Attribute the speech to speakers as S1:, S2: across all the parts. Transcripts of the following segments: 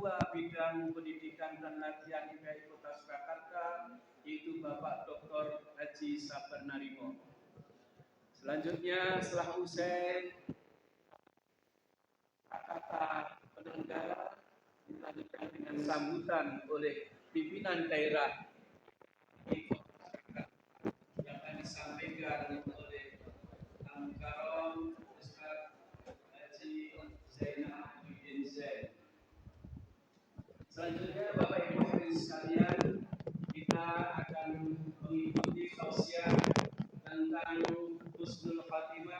S1: Ketua Bidang Pendidikan dan Latihan IPI Kota Surakarta, yaitu Bapak Dr. Haji Sabar Narimo. Selanjutnya setelah usai kata penyelenggara dilanjutkan dengan sambutan oleh pimpinan daerah yang akan disampaikan oleh Karom Ustaz Haji Zainal Abidin Zain. Selanjutnya Bapak Ibu sekalian, kita akan mengikuti tausiah tentang husnul khatimah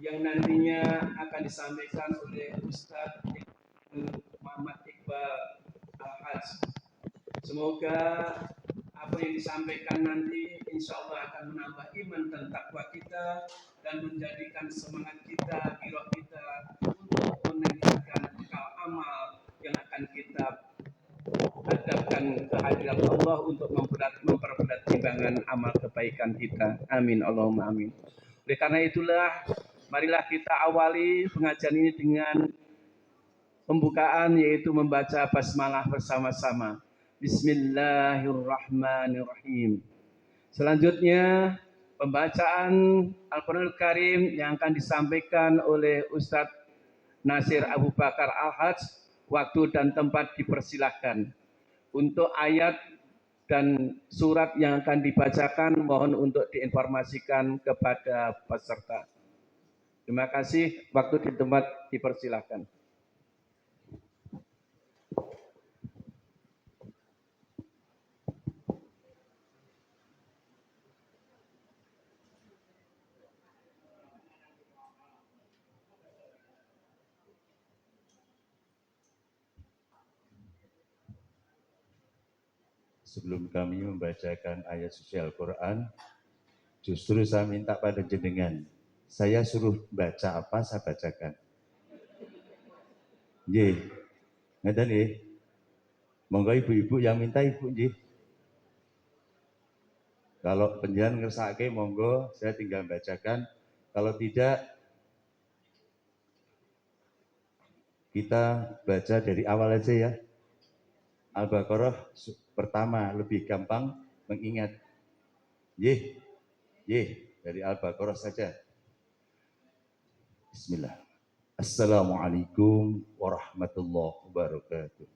S1: yang nantinya akan disampaikan oleh Ustaz Muhammad Iqbal Al-Haj. Semoga apa yang disampaikan nanti insya Allah akan menambah iman dan takwa kita dan menjadikan semangat kita, giroh kita untuk meningkatkan bekal amal yang akan kita hadapkan kehadiran Allah untuk memperberat timbangan amal kebaikan kita. Amin Allahumma amin. Oleh karena itulah, marilah kita awali pengajian ini dengan pembukaan, yaitu membaca basmalah bersama-sama. Bismillahirrahmanirrahim. Selanjutnya pembacaan Al-Quranul Karim yang akan disampaikan oleh Ustadz Nasir Abu Bakar Al-Haj. Waktu dan tempat dipersilahkan. Untuk ayat dan surat yang akan dibacakan mohon untuk diinformasikan kepada peserta. Terima kasih. Waktu di tempat dipersilahkan.
S2: Sebelum kami membacakan ayat suci Al-Quran, justru saya minta pada jenengan, saya suruh baca apa, saya bacakan. Nggih, ngeten nggih. Monggo ibu-ibu yang minta ibu nggih. Kalau panjenengan ngersake monggo saya tinggal bacakan. Kalau tidak kita baca dari awal aja ya. Al-Baqarah pertama lebih gampang mengingat. Nggih. Nggih, dari Al-Baqarah saja. Bismillah. Assalamualaikum warahmatullahi wabarakatuh.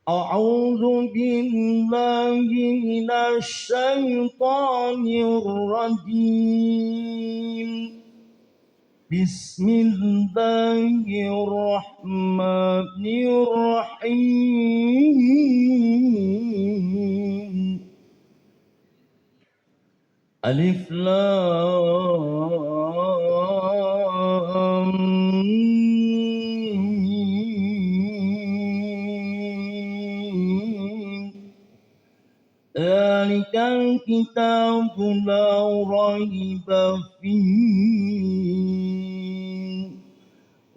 S2: A'udzu billahi minasy syaithanir rajim. Bismillahirrahmanirrahim. Alif Lam Mim. Dzalikal kitabu la raiba fihi.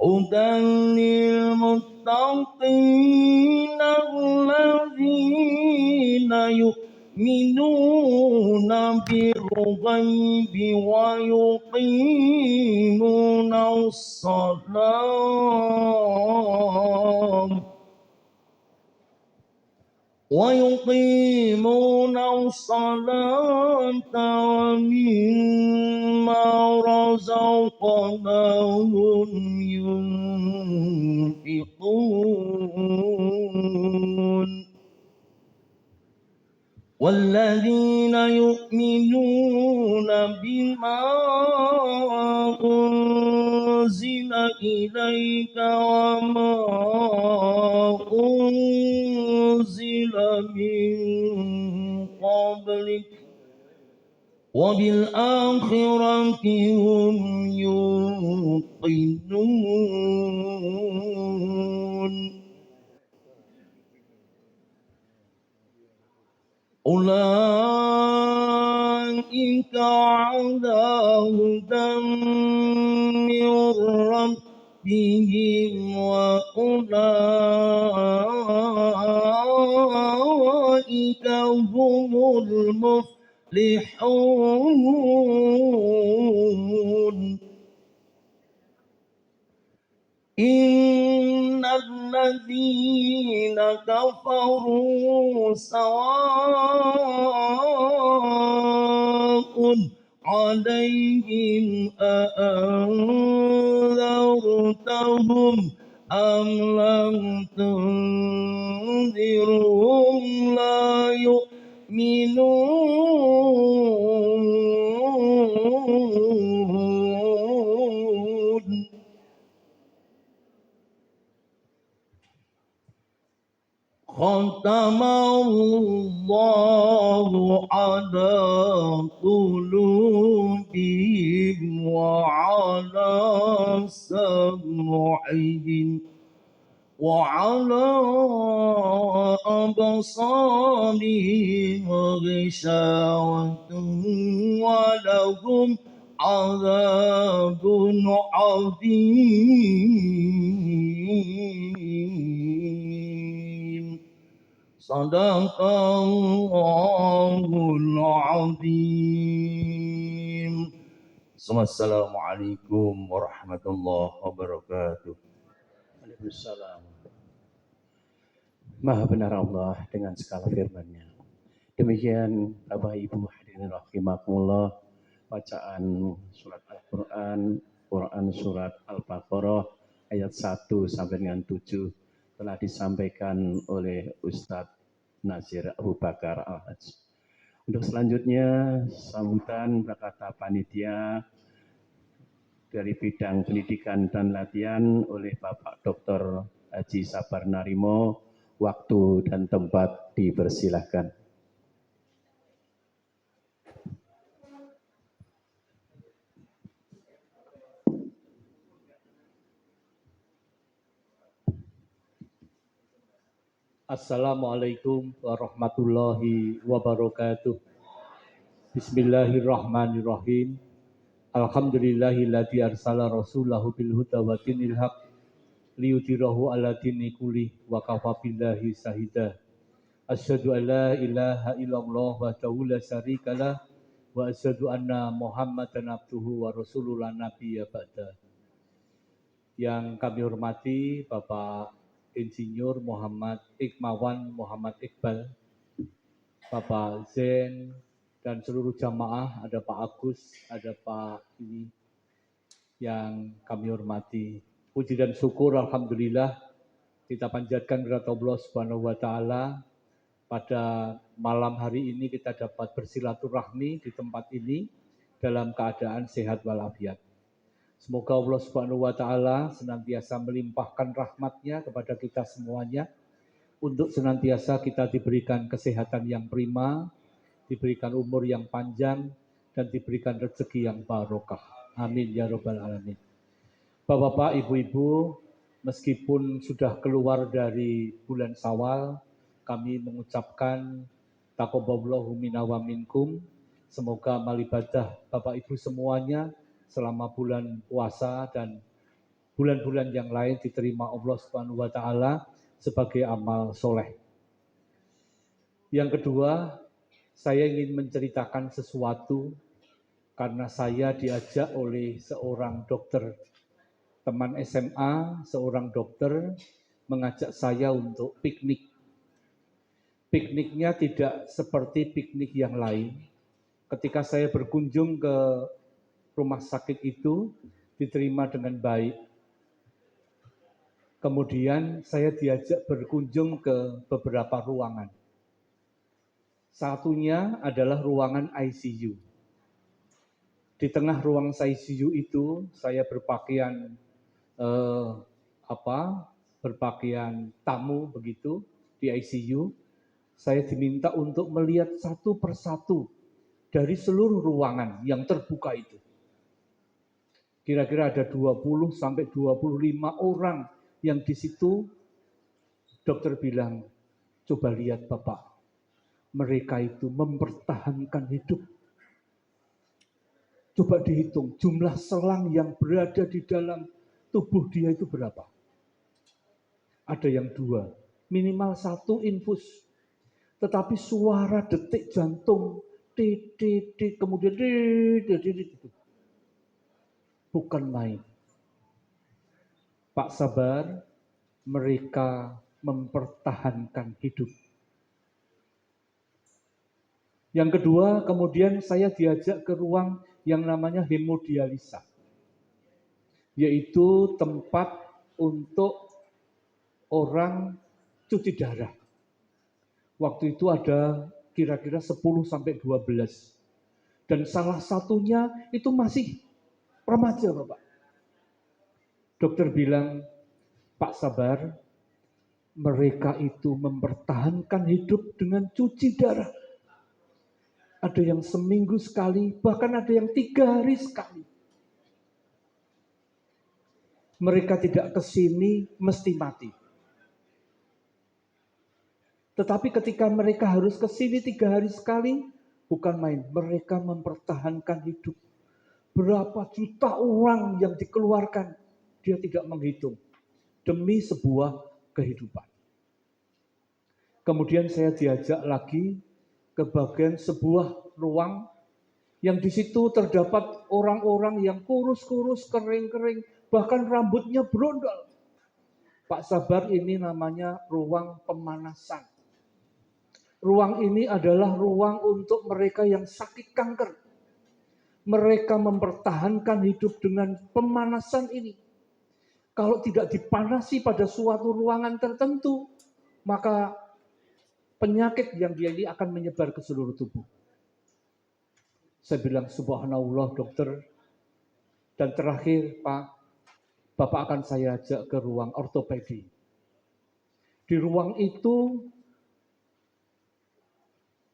S2: Hudan lil muttaqina alladzina yu'minuna bil ghaibi wa yuqimuna as-salam wa mimma razaqnahum yunfiqun. والذين يؤمنون بما أنزل إليك وما أنزل من قبلك وبالآخرة هم يوقنون. أولئك على هدى من ربهم وأولئك هم المفلحون.
S3: إن الذين كفروا سواء عليهم أأنذرتهم أم لم تنذرهم لا يؤمنون ختم الله على قلوبهم وعلى سمعهم وعلى أبصارهم غشاوة ولهم عذاب عظيم صدق الله العظيم. Assalamualaikum warahmatullahi wabarakatuh.
S1: Waalaikumsalam. Maha benar Allah dengan segala firman-Nya. Demikian Bapak Ibu hadirin rahimakumullah, bacaan surat Al-Quran, Quran surat Al-Baqarah ayat 1 sampai dengan 7 telah disampaikan oleh Ustadz Nazir Abu Bakar Al-Hajj. Untuk selanjutnya sambutan berkata panitia dari bidang pendidikan dan latihan oleh Bapak Dr. Haji Sabar Narimo. Waktu dan tempat dipersilahkan.
S4: Assalamualaikum warahmatullahi wabarakatuh. Bismillahirrahmanirrahim. Alhamdulillahilladzi arsala rasulahu bil huda wa dinil haq liyudhhirahu 'ala dini kulli wa kafa billahi shahida. Asyhadu an la ilaha illallah wahdahu la syarikalah wa asyhadu anna Muhammadan abduhu wa rasuluhu la nabiyya ba'da. Yang kami hormati Bapak Insinyur Muhammad Ikmawan Muhammad Iqbal, Bapak Zen, dan seluruh jamaah, ada Pak Agus, ada Pak ini yang kami hormati. Puji dan syukur alhamdulillah kita panjatkan kepada Allah Subhanahu wa taala. Pada malam hari ini kita dapat bersilaturahmi di tempat ini dalam keadaan sehat walafiat. Semoga Allah Subhanahu wa taala senantiasa melimpahkan rahmat-Nya kepada kita semuanya untuk senantiasa kita diberikan kesehatan yang prima, diberikan umur yang panjang, dan diberikan rezeki yang barokah. Amin ya rabbal alamin. Bapak-bapak, ibu-ibu, meskipun sudah keluar dari bulan Syawal, kami mengucapkan taqabbalallahu minna wa minkum. Semoga amal ibadah Bapak Ibu semuanya selama bulan puasa dan bulan-bulan yang lain diterima Allah Subhanahu wa taala sebagai amal soleh. Yang kedua, saya ingin menceritakan sesuatu karena saya diajak oleh seorang dokter, teman SMA, seorang dokter mengajak saya untuk piknik. Pikniknya tidak seperti piknik yang lain. Ketika saya berkunjung ke rumah sakit itu, diterima dengan baik. Kemudian saya diajak berkunjung ke beberapa ruangan. Satunya adalah ruangan ICU. Di tengah ruang ICU itu saya berpakaian berpakaian tamu begitu di ICU. Saya diminta untuk melihat satu persatu dari seluruh ruangan yang terbuka itu. Kira-kira ada 20 sampai 25 orang yang di situ. Dokter bilang, coba lihat Bapak, mereka itu mempertahankan hidup. Coba dihitung jumlah selang yang berada di dalam tubuh dia itu berapa. Ada yang 2, minimal 1 infus. Tetapi suara detik jantung, kemudian bukan main. Pak Sabar, mereka mempertahankan hidup. Yang kedua, kemudian saya diajak ke ruang yang namanya hemodialisa, yaitu tempat untuk orang cuci darah. Waktu itu ada kira-kira 10 sampai 12. Dan salah satunya itu masih remaja, Bapak. Dokter bilang, Pak Sabar, mereka itu mempertahankan hidup dengan cuci darah. Ada yang seminggu sekali, bahkan ada yang 3 hari sekali. Mereka tidak ke sini mesti mati. Tetapi ketika mereka harus ke sini 3 hari sekali, bukan main. Mereka mempertahankan hidup. Berapa juta orang yang dikeluarkan, dia tidak menghitung. Demi sebuah kehidupan. Kemudian saya diajak lagi ke bagian sebuah ruang yang di situ terdapat orang-orang yang kurus-kurus, kering-kering, bahkan rambutnya berondal. Pak Sabar, ini namanya ruang pemanasan. Ruang ini adalah ruang untuk mereka yang sakit kanker. Mereka mempertahankan hidup dengan pemanasan ini. Kalau tidak dipanasi pada suatu ruangan tertentu, maka penyakit yang dia ini akan menyebar ke seluruh tubuh. Saya bilang, subhanallah dokter. Dan terakhir, Pak, Bapak akan saya ajak ke ruang ortopedi. Di ruang itu,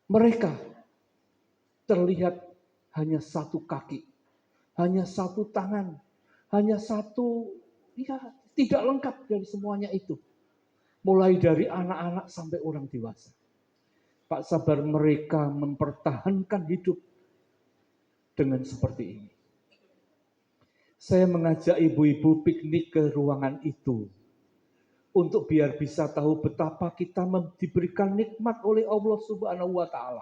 S4: mereka terlihat hanya 1 kaki, hanya 1 tangan, hanya 1, ya tidak lengkap dari semuanya itu. Mulai dari anak-anak sampai orang dewasa. Pak Sabar, mereka mempertahankan hidup dengan seperti ini. Saya mengajak ibu-ibu piknik ke ruangan itu. Untuk biar bisa tahu betapa kita diberikan nikmat oleh Allah Subhanahu wa Ta'ala.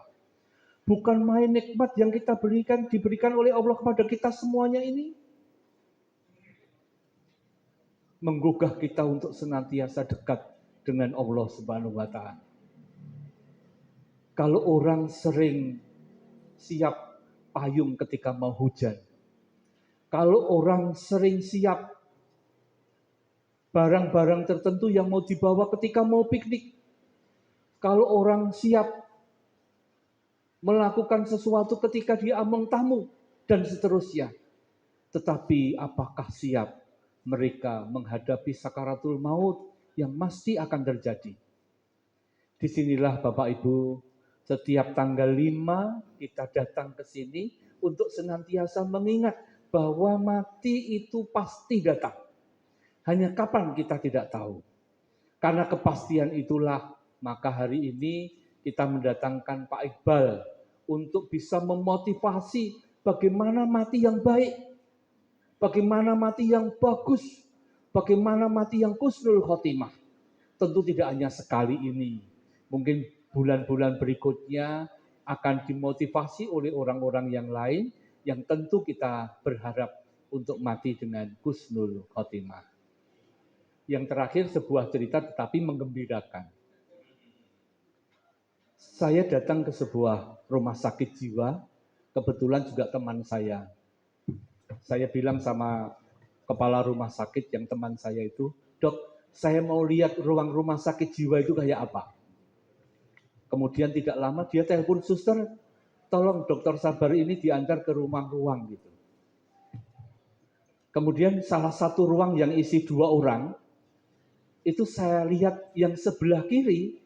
S4: Bukan main nikmat yang kita diberikan oleh Allah kepada kita semuanya ini. Menggugah kita untuk senantiasa dekat dengan Allah Subhanahu wa Ta'ala. Kalau orang sering siap payung ketika mau hujan. Kalau orang sering siap barang-barang tertentu yang mau dibawa ketika mau piknik. Kalau orang siap melakukan sesuatu ketika dia among tamu dan seterusnya. Tetapi apakah siap mereka menghadapi sakaratul maut yang pasti akan terjadi? Disinilah Bapak Ibu, setiap tanggal 5 kita datang ke sini untuk senantiasa mengingat bahwa mati itu pasti datang. Hanya kapan kita tidak tahu. Karena kepastian itulah maka hari ini kita mendatangkan Pak Iqbal untuk bisa memotivasi bagaimana mati yang baik, bagaimana mati yang bagus, bagaimana mati yang husnul khotimah. Tentu tidak hanya sekali ini. Mungkin bulan-bulan berikutnya akan dimotivasi oleh orang-orang yang lain yang tentu kita berharap untuk mati dengan husnul khotimah. Yang terakhir sebuah cerita tetapi menggembirakan. Saya datang ke sebuah rumah sakit jiwa, kebetulan juga teman saya. Saya bilang sama kepala rumah sakit yang teman saya itu, Dok, saya mau lihat ruang rumah sakit jiwa itu kayak apa. Kemudian tidak lama dia telepon suster, tolong Dokter Sabar ini diantar ke ruang-ruang gitu. Kemudian salah satu ruang yang isi 2 orang, itu saya lihat yang sebelah kiri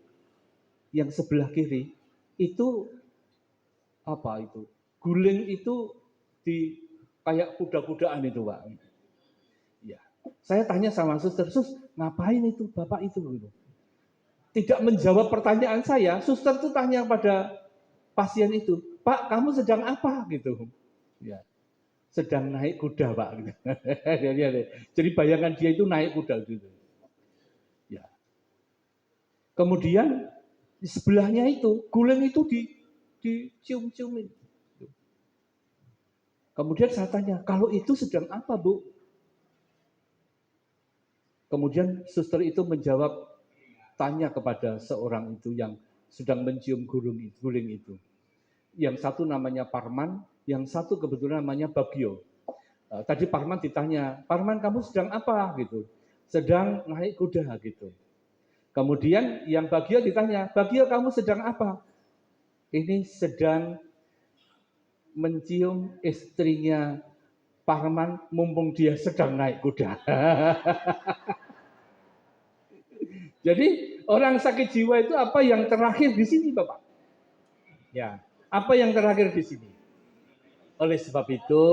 S4: itu apa itu? Guling itu di kayak kuda-kudaan itu, Pak. Ya. Saya tanya sama suster, "Sus, ngapain itu Bapak itu?" gitu. Tidak menjawab pertanyaan saya, suster itu tanya pada pasien itu, "Pak, kamu sedang apa?" gitu. Ya. Sedang naik kuda, Pak. Jadi bayangan dia itu naik kuda gitu. Ya. Kemudian di sebelahnya itu, guling itu dicium-ciumin. Kemudian saya tanya, kalau itu sedang apa, Bu? Kemudian suster itu menjawab, tanya kepada seorang itu yang sedang mencium guling itu. Yang satu namanya Parman, yang satu kebetulan namanya Bagio. Tadi Parman ditanya, Parman kamu sedang apa gitu? Sedang naik kuda gitu. Kemudian yang Bagio ditanya, Bagio kamu sedang apa? Ini sedang mencium istrinya Parman mumpung dia sedang naik kuda. Jadi orang sakit jiwa itu apa yang terakhir di sini, Bapak? Ya, apa yang terakhir di sini? Oleh sebab itu,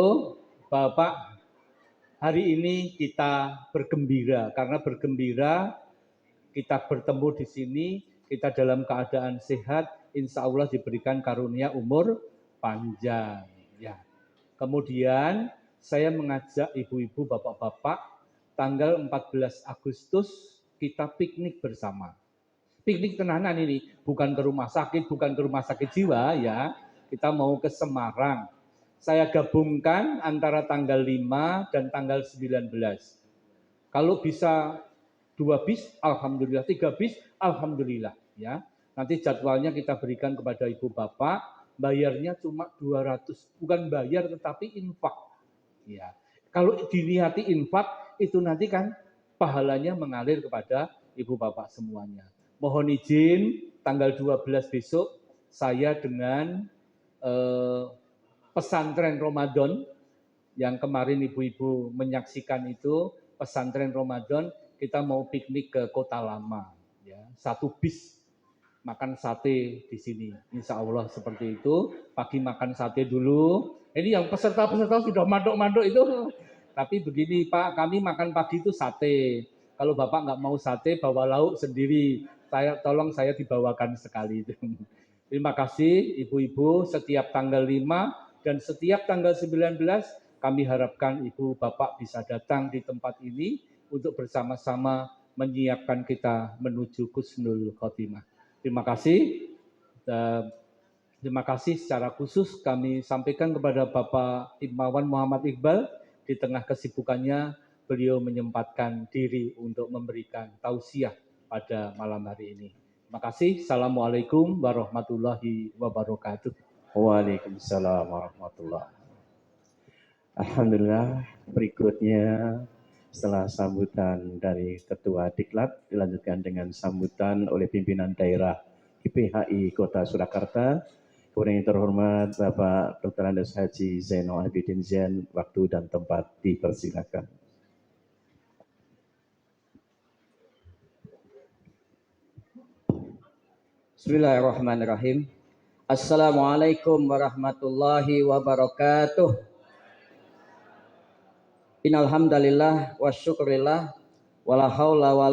S4: Bapak, hari ini kita bergembira karena bergembira kita bertemu di sini, kita dalam keadaan sehat, insya Allah diberikan karunia umur panjang. Ya. Kemudian saya mengajak ibu-ibu, bapak-bapak, tanggal 14 Agustus kita piknik bersama. Piknik tenanan ini, bukan ke rumah sakit jiwa ya. Kita mau ke Semarang. Saya gabungkan antara tanggal 5 dan tanggal 19. Kalau bisa 2 bis, alhamdulillah, 3 bis, alhamdulillah ya. Nanti jadwalnya kita berikan kepada ibu bapak, bayarnya cuma 200, bukan bayar tetapi infak. Ya. Kalau diniati infak itu nanti kan pahalanya mengalir kepada ibu bapak semuanya. Mohon izin tanggal 12 besok saya dengan pesantren Ramadan yang kemarin ibu-ibu menyaksikan itu, pesantren Ramadan, kita mau piknik ke Kota Lama ya. 1 bis makan sate di sini. Insya Allah seperti itu. Pagi makan sate dulu. Ini yang peserta-peserta sudah mandok-mandok itu. Tapi begini Pak, kami makan pagi itu sate. Kalau Bapak nggak mau sate, bawa lauk sendiri. Tolong saya dibawakan sekali. Terima kasih ibu-ibu, setiap tanggal 5 dan setiap tanggal 19 kami harapkan ibu bapak bisa datang di tempat ini untuk bersama-sama menyiapkan kita menuju Husnul Khotimah. Terima kasih. Terima kasih secara khusus kami sampaikan kepada Bapak Imawan Muhammad Iqbal. Di tengah kesibukannya, beliau menyempatkan diri untuk memberikan tausiah pada malam hari ini. Terima kasih. Assalamualaikum warahmatullahi wabarakatuh.
S3: Waalaikumsalam warahmatullahi wabarakatuh. Alhamdulillah, berikutnya setelah sambutan dari Ketua Diklat dilanjutkan dengan sambutan oleh pimpinan daerah IPHI Kota Surakarta. Kemudian yang terhormat Bapak Dr. Andes Haji Zainal Abidin Zain, waktu dan tempat dipersilakan.
S5: Bismillahirrahmanirrahim. Assalamualaikum warahmatullahi wabarakatuh. Innalhamdalillah wa syukurillah wala haula wala